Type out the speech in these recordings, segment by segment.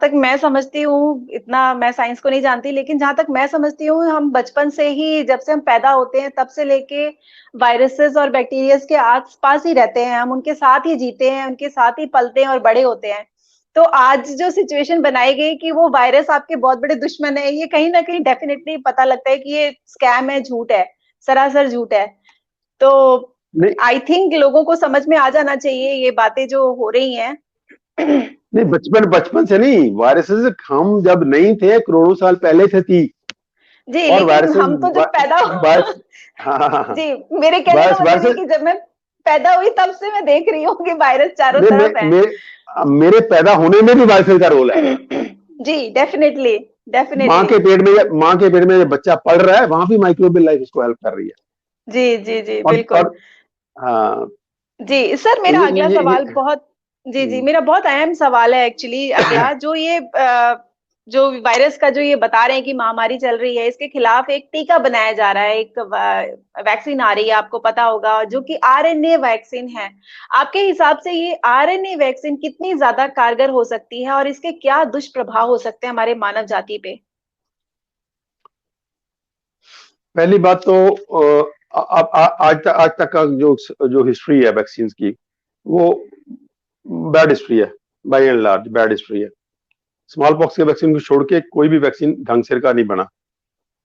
तक मैं समझती हूँ, इतना मैं साइंस को नहीं जानती, लेकिन जहाँ तक मैं समझती हूँ, हम बचपन से ही, जब से हम पैदा होते हैं तब से लेके वायरसेस और बैक्टीरियाज के आस-पास ही रहते हैं, हम उनके साथ ही जीते हैं, उनके साथ ही पलते हैं और बड़े होते हैं। तो आज जो सिचुएशन बनाई गई कि वो वायरस आपके बहुत बड़े दुश्मन है, ये कहीं न कहीं डेफिनिटली पता लगता है कि ये स्कैम है, झूठ है, सरासर झूठ है। तो नहीं आई थिंक लोगों को समझ में आ जाना चाहिए ये बातें जो हो रही हैं। नहीं, बचपन बचपन से नहीं, वायरसेस हम जब नहीं थे करोड़ों साल पहले से थी। जी, और लेकिन वायरसेस हम तो जब पैदा वायरस हाँ हाँ हाँ जी, मेरे कहने का वायरस मतलब ये वायरसेस कि जब मैं पैदा हुई तब से मैं देख रही हूँ कि वायरस चारों ने, तरफ है। मेरे पैदा होने में भी वायरसेस का रोल है। जी, डेफिनिटली, माँ डेफिनिटली। के पेट में माँ के पेट में जब बच्चा पढ़ रहा है वहां भी माइक्रोबियल लाइफ उसको हेल्प कर रही है। जी, जी, जी, बिल्कुल। और हाँ, जी, सर तो मेरा अगला सवाल बहुत जी, जी, हम्म, मेरा बहुत अहम सवाल है एक्चुअली अगला जो ये जो वायरस का जो ये बता रहे हैं कि महामारी चल रही है, इसके खिलाफ एक टीका बनाया जा रहा है, एक वैक्सीन आ रही है, आपको पता होगा, जो कि आरएनए वैक्सीन है। आपके हिसाब से ये आरएनए वैक्सीन कितनी ज़्यादा कारगर हो सकती है और इसके क्या दुष्प्रभाव हो सकते हैं हमारे मानव जाति पे? पहली बात तो आज तक का जो जो हिस्ट्री है वैक्सीन की, वो बैड हिस्ट्री है। By and large bad history है। स्मॉल पॉक्स के वैक्सीन को छोड़ के कोई भी वैक्सीन ढंग से का नहीं बना।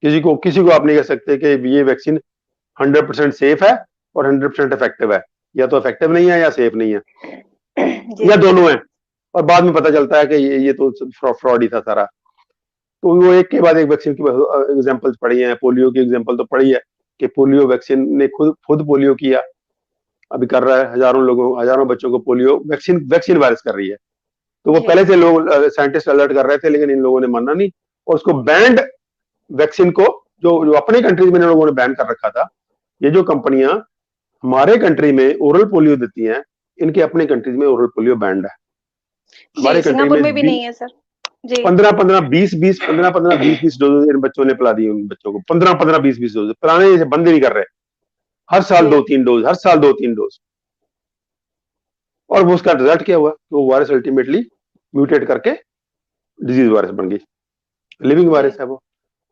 किसी को आप नहीं कह सकते कि ये वैक्सीन 100% सेफ है और 100% इफेक्टिव है। या तो इफेक्टिव नहीं है या सेफ नहीं है, जी, या दोनों है। और बाद में पता चलता है कि ये तो फ्रॉड ही था सारा। तो वो एक के बाद एक वैक्सीन की एग्जांपल्स पढ़ी हैं। पोलियो की एग्जांपल तो पढ़ी है कि पोलियो वैक्सीन ने खुद खुद पोलियो किया, अभी कर रहा है। हजारों बच्चों को पोलियो वैक्सीन वैक्सीन वायरस कर रही है। तो वो जी, पहले से लोग साइंटिस्ट अलर्ट कर रहे थे, लेकिन इन लोगों ने माना नहीं। और उसको बैंड वैक्सीन को, जो अपने कंट्रीज में इन लोगों ने बैन कर रखा था। ये जो कंपनियां हमारे कंट्री में ओरल पोलियो देती हैं, इनके अपने कंट्रीज में ओरल पोलियो बैंड है। जी, हमारे कंट्री सिंगापुर में में भी नहीं है सर। जी, 15-15 डोज इन बच्चों ने पिला दी। उन बच्चों को 15-15 20-20 डोज पिलाने से बंद ही नहीं कर रहे। हर साल जी, 2-3 डोज, हर साल 2-3 डोज। और वो उसका रिजल्ट क्या हुआ? तो वो वायरस अल्टीमेटली म्यूटेट करके डिजीज वायरस बन गई। लिविंग जी, वायरस है वो।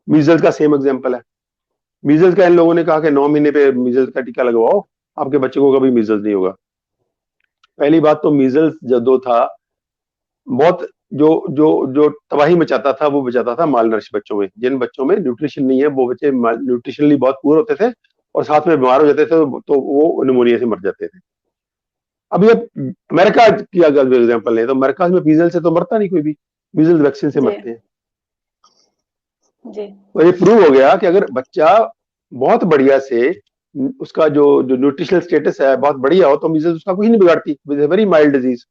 मीजल्स का सेम एग्जांपल है। मीजल्स का इन लोगों ने कहा कि 9 महीने पे मीजल्स का टीका लगवाओ, आपके बच्चे को कभी मीजल्स नहीं होगा। पहली बात तो मीजल्स जो था, बहुत जो जो जो तबाही मचाता था, वो बचाता था माल नरिश बच्चों में। जिन बच्चों में न्यूट्रिशन नहीं है, वो बच्चे न्यूट्रिशनली बहुत पुअर होते थे और साथ में बीमार हो जाते थे, तो वो निमोनिया से मर जाते थे। अभी अब अमेरिका की अगर एग्जाम्पल लें, तो अमेरिका में मीजल्स से तो मरता नहीं कोई भी, मीजल्स वैक्सीन से जी, मरते हैं। जी, और ये प्रूव हो गया कि अगर बच्चा बहुत बढ़िया से, उसका जो जो न्यूट्रिशनल स्टेटस है बहुत बढ़िया हो, तो मीजल्स उसका कुछ नहीं बिगाड़ती। Very mild disease.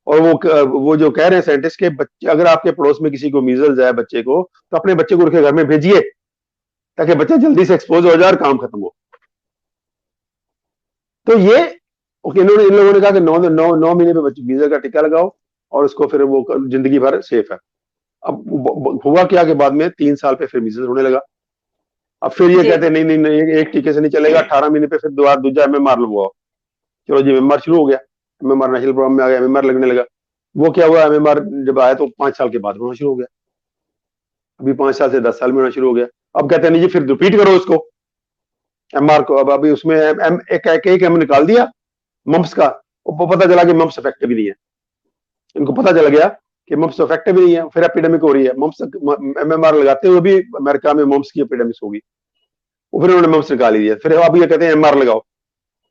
और वो जो कह रहे हैं साइंटिस्ट के, बच्चे अगर आपके पड़ोस में किसी को मीजल्स है बच्चे को, तो अपने बच्चे को उनके घर में भेजिए, ताकि बच्चा जल्दी से एक्सपोज हो जाए और काम खत्म हो। तो ये इन लोगों ने कहा कि 9 महीने पे बच्चे मीजल का टीका लगाओ और उसको फिर वो जिंदगी भर सेफ है। अब हुआ क्या कि बाद में 3 साल पे फिर मीजल्स होने लगा। अब फिर ये जी, कहते हैं नहीं नहीं नहीं, एक टीके से नहीं चलेगा, 18 महीने पे फिर दोबारा दूसरा एमएमआर लगवाओ। चलो जी, एमएमआर शुरू हो गया। एमएमआर नेशनल प्रोग्राम में आ गया, एमएमआर लगने लगा। वो क्या हुआ, एमएमआर जब आया तो 5 साल के बाद होना शुरू हो गया। अभी 5 साल से 10 साल में होना शुरू हो गया। अब कहते हैं नहीं जी, फिर रिपीट करो उसको, एमआर को। अब अभी उसमें एक एम निकाल दिया मम्प्स का। वो पता चला कि मम्प्स इफेक्टिव ही नहीं है। इनको पता चल गया कि मम्प्स इफेक्टिव ही नहीं है। फिर एपिडेमिक हो रही है मम्प्स। एमएमआर लगाते हुए भी अमेरिका में मम्प्स की एपिडेमिक होगी। वो फिर उन्होंने मम्प्स निकाल ही दिया। फिर अब ये कहते हैं एमआर लगाओ।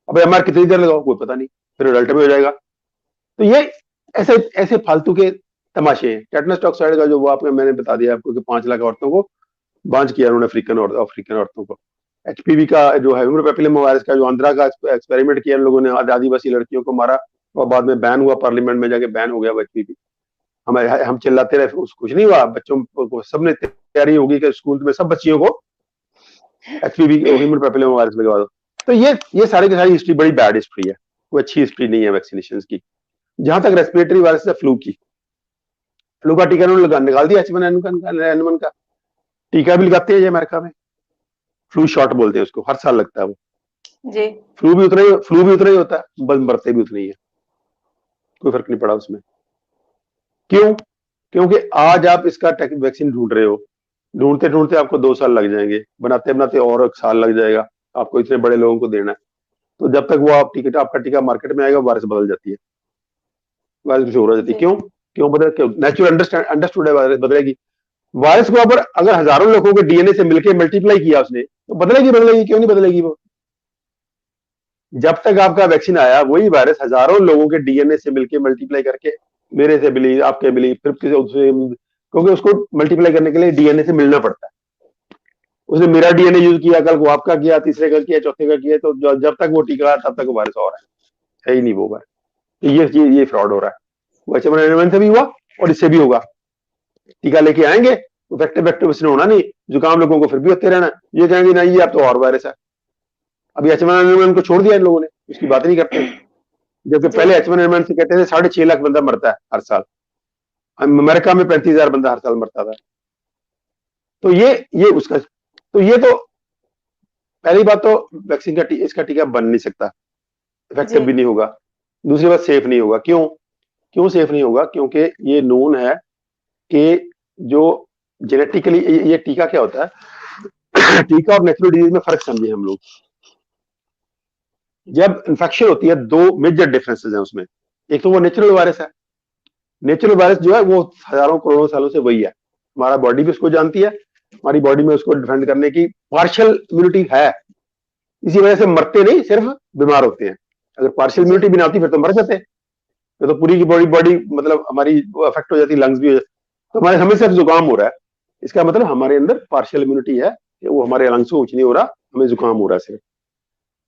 अब एमआर कितनी देर लगाओ कोई पता नहीं, फिर रिजल्ट में हो जाएगा। तो ये ऐसे ऐसे फालतू के तमाशे हैं। टेटनस टॉक्साइड का जो वो आपने मैंने बता दिया आपको कि 5 लाख औरतों को बांझ किया उन्होंने, अफ्रीकन औरतों को। एचपीवी का जो है, ह्यूमन पेपिलोमा वायरस का जो आंध्रा का एक्सपेरिमेंट किया इन लोगों ने, आदिवासी लड़कियों को मारा और बाद में बैन हुआ, पार्लियामेंट में जाके बैन हो गया एचपीवी। हम चिल्लाते रहे, कुछ नहीं हुआ। बच्चों को सबने तैयारी होगी कि स्कूल में सब बच्चियों को एचपीवी ह्यूमन पेपिलोमा वायरस लगवा दो। तो ये सारी की सारी हिस्ट्री बड़ी बैड हिस्ट्री है। कोई अच्छी हिस्ट्री नहीं है वैक्सीनेशन की। जहां तक रेस्पिरेटरी वायरस है, फ्लू का टीका उन्होंने निकाल दिया। H1N1 का टीका भी लगाते हैं ये अमेरिका में। फ्लू शॉट बोलते हैं उसको, हर साल लगता है वो। जी, फ्लू भी उतना ही होता है, बस मरते भी उतने ही है। कोई फर्क नहीं पड़ा उसमें। क्यों? क्योंकि आज आप इसका वैक्सीन ढूंढ रहे हो, ढूंढते ढूंढते आपको 2 साल लग जाएंगे, बनाते बनाते और 1 साल लग जाएगा, आपको इतने बड़े लोगों को देना है। तो जब तक वो आपका टीका मार्केट में आएगा, वायरस बदल जाती है, वायरस कुछ हो रहा जाती है। जी क्यों? क्यों बदल? क्यों? नेचुरल अंडरस्टूड है, वायरस बदलेगी। वायरस को अगर हजारों लोगों के डीएनए से मिलकर मल्टीप्लाई किया उसने, तो बदलेगी, बदलेगी, क्यों नहीं बदलेगी वो? जब तक आपका वैक्सीन आया, वही वायरस हजारों लोगों के डीएनए से मिलकर मल्टीप्लाई करके मेरे से मिली, आपके मिली, फिर किसी उससे, क्योंकि उसको मल्टीप्लाई करने के लिए डीएनए से मिलना पड़ता है। उसने मेरा डीएनए यूज किया, कल को आपका किया, तीसरे का किया, चौथे का किया, तो जब तक वो टीका आया तब तक वो वायरस और है ही नहीं वो वायरस। तो ये फ्रॉड हो रहा है। वो H1N1 से भी हुआ और इससे भी होगा। टीका लेके आएंगे तो वेक्टर इसने होना नहीं, जुकाम लोगों को फिर भी होते रहना, ये कहेंगे नहीं ये अब तो और वायरस है। अभी H1N1 को छोड़ दिया इन लोगों ने, उसकी बात नहीं करते। जबकि जी पहले H1N1 से कहते थे 6.5 लाख बंदा मरता है हर साल, अमेरिका में 35,000 बंदा हर साल मरता था। तो ये उसका, तो ये तो पहली बात तो वैक्सीन का इसका टीका बन नहीं सकता, जी इफेक्टिव भी नहीं होगा। दूसरी बात, सेफ नहीं होगा। क्यों? क्यों सेफ नहीं होगा? क्योंकि ये नोन है कि जो जेनेटिकली, ये टीका क्या होता है टीका और नेचुरल डिजीज में फर्क समझे हम लोग। जब इन्फेक्शन होती है, दो मेजर डिफरेंसेस हैं उसमें। एक तो वो नेचुरल वायरस है, नेचुरल वायरस जो है वो हजारों करोड़ों सालों से वही है, हमारा बॉडी भी उसको जानती है, हमारी बॉडी में उसको डिफेंड करने की पार्शियल इम्यूनिटी है। इसी वजह से मरते नहीं, सिर्फ बीमार होते हैं। अगर पार्शियल जी इम्यूनिटी भी ना होती फिर तो मर जाते, फिर तो पूरी की बॉडी बॉडी मतलब हमारी अफेक्ट हो जाती, लंग्स भी हो जाती। तो हमारे हमें सिर्फ जुकाम हो रहा है, इसका मतलब हमारे अंदर पार्शियल इम्यूनिटी है कि वो हमारे लंग्स को कुछ नहीं हो रहा, हमें जुकाम हो रहा है सिर्फ।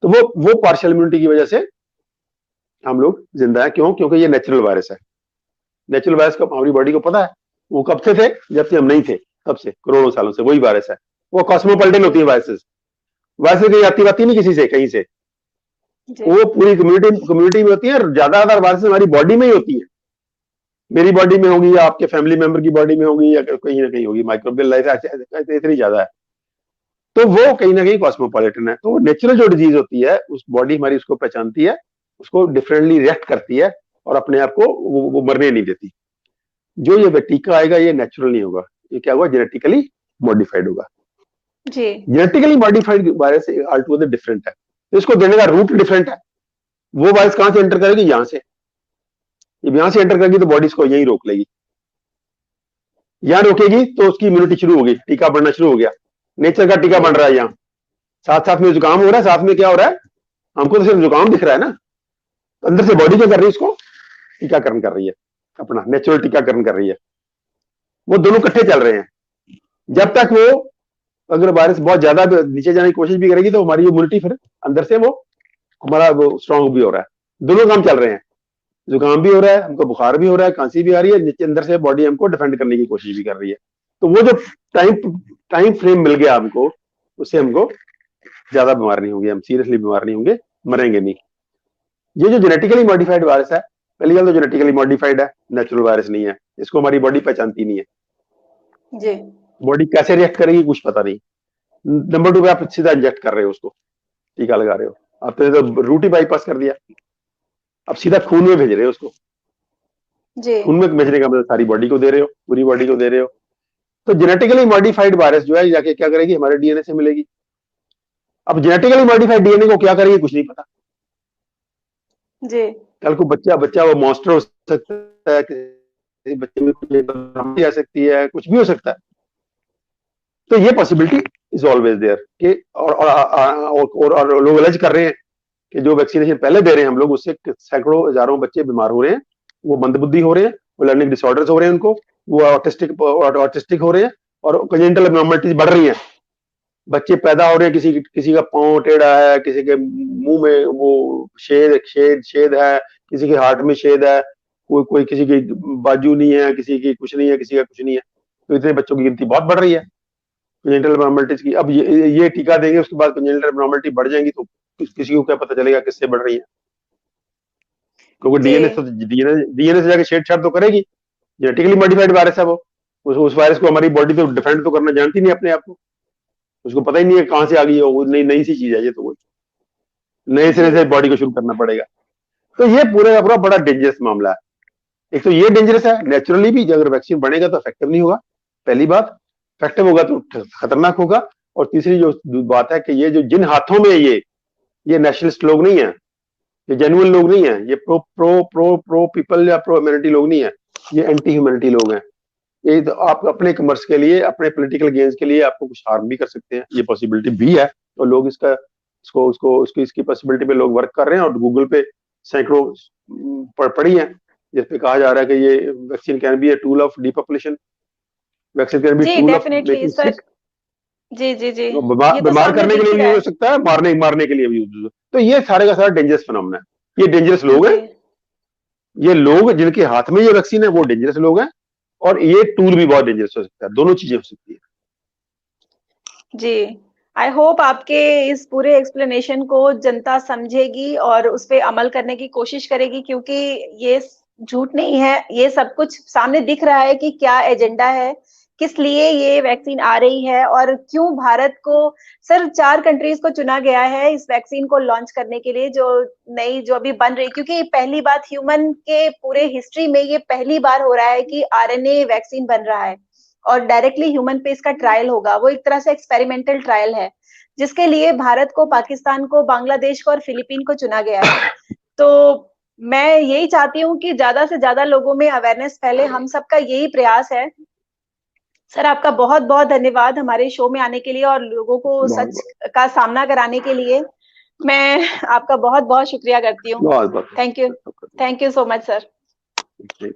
तो वो पार्शियल इम्यूनिटी की वजह से हम लोग जिंदा है। क्यों? क्योंकि ये नेचुरल वायरस है। नेचुरल वायरस को हमारी बॉडी को पता है, वो कब से थे? जब से हम नहीं थे, तब से करोड़ों सालों से वही वायरस है। वो कॉस्मोपॉलिटन होती है वायरसेस, वायरसेस कहीं आती बाती नहीं किसी से कहीं से, जी वो पूरी कम्युनिटी में होती है, और ज्यादातर वायरसेस हमारी बॉडी में ही होती है। मेरी बॉडी में होगी या आपके फैमिली मेंबर की बॉडी में होगी या कहीं ना कहीं होगी, माइक्रोबियल लाइफ इतनी ज्यादा है। तो वो कहीं ना कहीं कॉस्मोपॉलिटन है। तो नेचुरल जो डिजीज होती है, उस बॉडी हमारी उसको पहचानती है, उसको डिफरेंटली रिएक्ट करती है और अपने आप को वो मरने नहीं देती। जो ये टीका आएगा ये नेचुरल नहीं होगा, ये क्या होगा? जेनेटिकली मॉडिफाइड होगा। जी जेनेटिकली मॉडिफाइड वायरस ऑल्टुगेदर डिफरेंट है, तो इसको देने का रूट डिफरेंट है। वो वायरस कहां से एंटर करेगी? यहां से। जब यहां से एंटर करेगी तो बॉडी इसको यहीं रोक लेगी, यहां रोकेगी तो उसकी इम्यूनिटी शुरू होगी, टीका बनना शुरू हो गया। नेचर का टीका जी बन रहा है यहाँ, साथ साथ में जुकाम हो रहा है, साथ में क्या हो रहा है? हमको तो सिर्फ जुकाम दिख रहा है ना, तो अंदर से बॉडी क्या कर रही है? इसको टीकाकरण कर रही है, अपना नेचुरल टीकाकरण कर रही है। वो दोनों इकट्ठे चल रहे हैं। जब तक वो, अगर वायरस बहुत ज्यादा नीचे जाने की कोशिश भी करेगी तो हमारी इम्यूनिटी फिर अंदर से वो हमारा वो स्ट्रांग भी हो रहा है, दोनों काम चल रहे हैं। जुकाम भी हो रहा है, हमको बुखार भी हो रहा है, खांसी भी आ रही है, नीचे अंदर से बॉडी हमको डिफेंड करने की कोशिश भी कर रही है। तो वो जो टाइम टाइम फ्रेम मिल गया हमको, उससे हमको ज्यादा बीमार नहीं होंगे, हम सीरियसली बीमार नहीं होंगे, मरेंगे नहीं। ये जो जेनेटिकली मॉडिफाइड वायरस है, पहली बात तो जेनेटिकली मॉडिफाइड है, नेचुरल वायरस नहीं है, इसको हमारी बॉडी पहचानती नहीं है। जी बॉडी कैसे रिएक्ट करेगी कुछ पता नहीं। नंबर 2 पे आप सीधा इंजेक्ट कर रहे हो उसको, टीका लगा रहे हो, आपने तो रूट ही बाईपास कर दिया, अब सीधा खून में भेज रहे हो उसको। जी खून में भेजने का मतलब सारी बॉडी को दे रहे हो, पूरी बॉडी को दे रहे हो। तो जेनेटिकली मॉडिफाइड वायरस जो है जाके क्या करेगी? हमारे डीएनए से मिलेगी। अब जेनेटिकली मॉडिफाइड डीएनए को क्या करेगी कुछ नहीं पता। जी कल को बच्चा बच्चा वो मॉन्स्टर हो सकता है, किसी बच्चे में कुछ बीमारी आ सकती है, कुछ भी हो सकता है। तो ये पॉसिबिलिटी इज ऑलवेज देयर कि और लोग अलर्ज कर रहे हैं कि जो वैक्सीनेशन पहले दे रहे हैं हम लोग, उससे सैकड़ों हजारों बच्चे बीमार हो रहे हैं, वो मंदबुद्धि हो रहे हैं, वो लर्निंग डिसऑर्डर्स हो रहे हैं उनको, वो ऑटिस्टिक हो रहे हैं, और कंजेनिटल एब्नॉर्मलिटीज बढ़ रही हैं। बच्चे पैदा हो रहे हैं, किसी का पांव टेढ़ा है, किसी के मुंह में वो शेद है, किसी के हार्ट में शेद है, कोई कोई किसी की बाजू नहीं है, किसी की कुछ नहीं है, किसी का कुछ नहीं है। तो इतने बच्चों की गिनती बहुत बढ़ रही है कंजेनिटल एब्नॉर्मलिटीज की। अब ये टीका देंगे, उसके बाद कंजेनिटल एब्नॉर्मलिटी बढ़ जाएंगी, तो किसी को क्या पता चलेगा किससे बढ़ रही है? क्योंकि जी डीएनए से जाके छेड़छाड़ तो करेगी। जेनेटिकली मॉडिफाइड वायरस है वो, उस वायरस को हमारी बॉडी तो डिफेंड तो करना जानती नहीं अपने आप को, उसको पता ही नहीं है कहां से आ गई है, वो नई नई सी चीज है ये, तो वो नए जी सिरे से बॉडी को शुरू करना पड़ेगा। तो ये पूरे का पूरा बड़ा डेंजरस मामला है। एक तो ये डेंजरस है नेचुरली भी, अगर वैक्सीन बनेगा तो इफेक्टिव नहीं होगा, पहली बात, इफेक्टिव होगा तो खतरनाक होगा। और तीसरी जो बात है कि ये जो जिन हाथों में ये नेशनलिस्ट लोग नहीं है, ये जेन्युइन लोग नहीं है, ये pro pro pro pro people या प्रो ह्यूमैनिटी लोग नहीं है, ये एंटी ह्यूमैनिटी लोग हैं। ये तो आप अपने कमर्स के लिए, अपने पॉलिटिकल गेन्स के लिए आपको कुछ हार्म भी कर सकते हैं, ये पॉसिबिलिटी भी है। तो लोग इसका इसको उसको उसकी इसकी पॉसिबिलिटी पे लोग वर्क कर रहे हैं, और गूगल पे सैकड़ों पड़ी है जिसपे कहा जा रहा है कि ये vaccine can be a tool of depopulation, vaccine can be the tool of definitely making sir. Sick, जी जी जी। ये तो बीमार सामने करने के दिख लिए ही भी रहा यूज हो है। सकता है, मारने के लिए भी यूज हो सकता है। तो ये सारे का सारा डेंजरस फिनोमेना है, ये डेंजरस लोग हैं, जी ये लोग जिनके हाथ में ये वैक्सीन है वो डेंजरस लोग हैं, और ये टूल भी बहुत डेंजरस हो सकता है, दोनों चीजें हो सकती है। जी। आई होप आपके इस पूरे एक्सप्लेनेशन को जनता समझेगी और उस पे अमल करने की कोशिश करेगी, क्योंकि ये झूठ नहीं है, ये सब कुछ सामने दिख रहा है कि क्या एजेंडा है, किस लिए ये वैक्सीन आ रही है, और क्यों भारत को सिर्फ 4 कंट्रीज को चुना गया है इस वैक्सीन को लॉन्च करने के लिए, जो नई जो अभी बन रही, क्योंकि पहली बात ह्यूमन के पूरे हिस्ट्री में ये पहली बार हो रहा है कि आरएनए वैक्सीन बन रहा है और डायरेक्टली ह्यूमन पे इसका ट्रायल होगा। वो एक तरह से एक्सपेरिमेंटल ट्रायल है, जिसके लिए भारत को, पाकिस्तान को, बांग्लादेश को और फिलीपीन को चुना गया है। तो मैं यही चाहती हूँ कि ज्यादा से ज्यादा लोगों में अवेयरनेस फैले, हम सबका यही प्रयास है। सर आपका बहुत बहुत धन्यवाद हमारे शो में आने के लिए और लोगों को बहुत सच का सामना कराने के लिए। मैं आपका बहुत बहुत शुक्रिया करती हूँ। बहुत बहुत thank you so much sir. बहुत